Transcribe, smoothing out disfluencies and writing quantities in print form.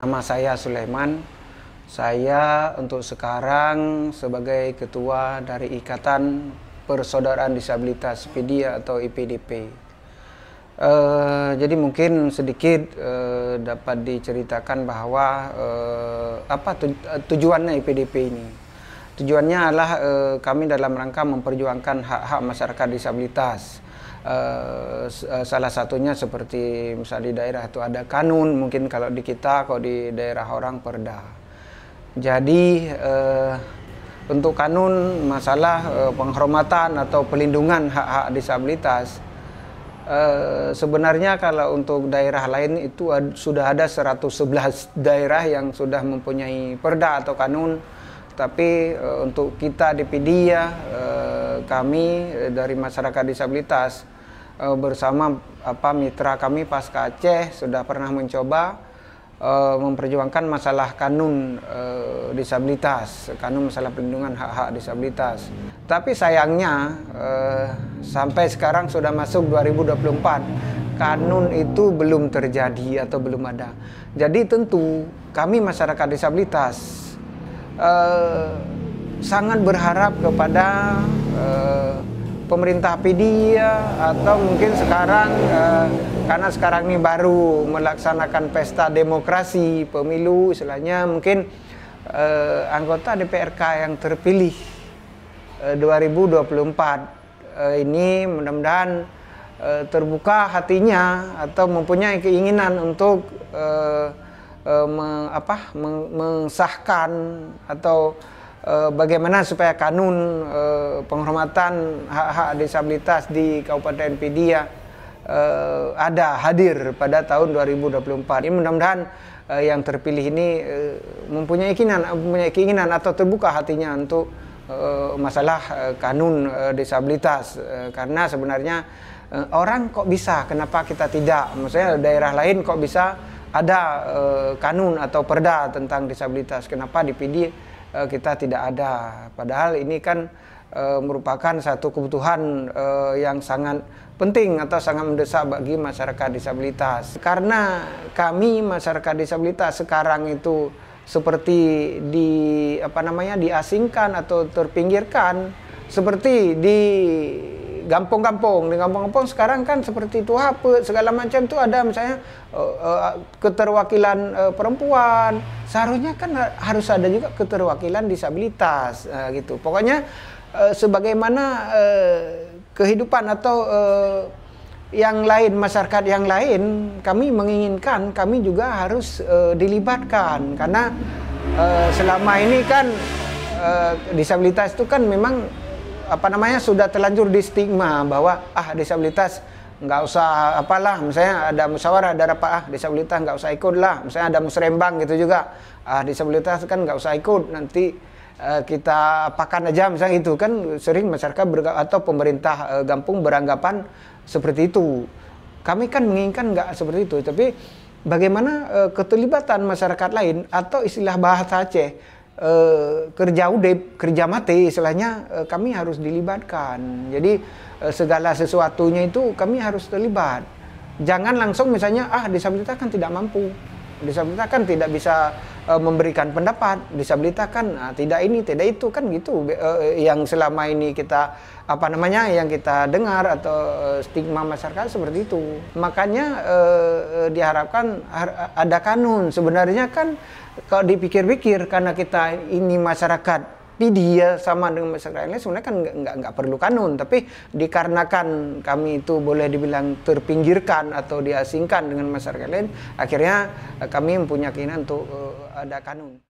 Nama saya Sulaiman. Saya untuk sekarang sebagai ketua dari Ikatan Persaudaraan Disabilitas PEDIA atau IPDP. Jadi mungkin sedikit dapat diceritakan bahwa apa tujuannya IPDP ini. Tujuannya adalah kami dalam rangka memperjuangkan hak-hak masyarakat disabilitas. Salah satunya seperti misalnya di daerah itu ada kanun, mungkin kalau di kita, kalau di daerah orang perda. Jadi untuk kanun masalah penghormatan atau pelindungan hak-hak disabilitas, sebenarnya kalau untuk daerah lain itu sudah ada 111 daerah yang sudah mempunyai perda atau kanun. Tapi untuk kita di PEDIA, kami dari masyarakat disabilitas bersama mitra kami Pasca Aceh sudah pernah mencoba memperjuangkan masalah kanun disabilitas, kanun masalah perlindungan hak-hak disabilitas. Tapi sayangnya sampai sekarang sudah masuk 2024, kanun itu belum terjadi atau belum ada. Jadi tentu kami masyarakat disabilitas sangat berharap kepada pemerintah PEDIA atau mungkin sekarang karena sekarang ini baru melaksanakan pesta demokrasi pemilu, istilahnya mungkin anggota DPRK yang terpilih 2024 ini mudah-mudahan terbuka hatinya atau mempunyai keinginan untuk mengesahkan atau bagaimana supaya kanun penghormatan hak-hak disabilitas di Kabupaten PEDIA hadir pada tahun 2024. Ini mudah-mudahan yang terpilih ini mempunyai keinginan atau terbuka hatinya untuk masalah kanun disabilitas, karena sebenarnya orang kok bisa, kenapa kita tidak? Maksudnya daerah lain kok bisa ada kanun atau perda tentang disabilitas, kenapa di PEDIA kita tidak ada? Padahal ini kan merupakan satu kebutuhan yang sangat penting atau sangat mendesak bagi masyarakat disabilitas. Karena kami masyarakat disabilitas sekarang itu seperti diasingkan atau terpinggirkan, seperti di kampung-kampung. Di kampung-kampung sekarang kan seperti itu apa segala macam tuh ada, misalnya keterwakilan perempuan, seharusnya kan harus ada juga keterwakilan disabilitas gitu. Pokoknya sebagaimana kehidupan atau yang lain, masyarakat yang lain, kami menginginkan kami juga harus dilibatkan, karena selama ini kan disabilitas itu kan memang sudah terlanjur di stigma bahwa disabilitas nggak usah misalnya ada musyawarah, ada rapat, disabilitas nggak usah ikut lah, misalnya ada musrembang gitu juga, disabilitas kan nggak usah ikut, nanti kita apakan aja, misalnya itu kan sering masyarakat atau pemerintah kampung beranggapan seperti itu. Kami kan menginginkan nggak seperti itu, tapi bagaimana keterlibatan masyarakat lain atau istilah bahasa Aceh kerja udep, kerja mati, istilahnya kami harus dilibatkan. Jadi segala sesuatunya itu kami harus terlibat. Jangan langsung misalnya disabilitas kan tidak mampu, disabilitas kan tidak bisa memberikan pendapat, disabilitas kan tidak ini, tidak itu, kan gitu yang selama ini kita yang kita dengar atau stigma masyarakat seperti itu. Makanya diharapkan ada kanun. Sebenarnya kan kalau dipikir-pikir, karena kita ini masyarakat PEDIA sama dengan masyarakat lain, sebenarnya kan nggak perlu kanun, tapi dikarenakan kami itu boleh dibilang terpinggirkan atau diasingkan dengan masyarakat lain, akhirnya kami mempunyai keinginan untuk ada kanun.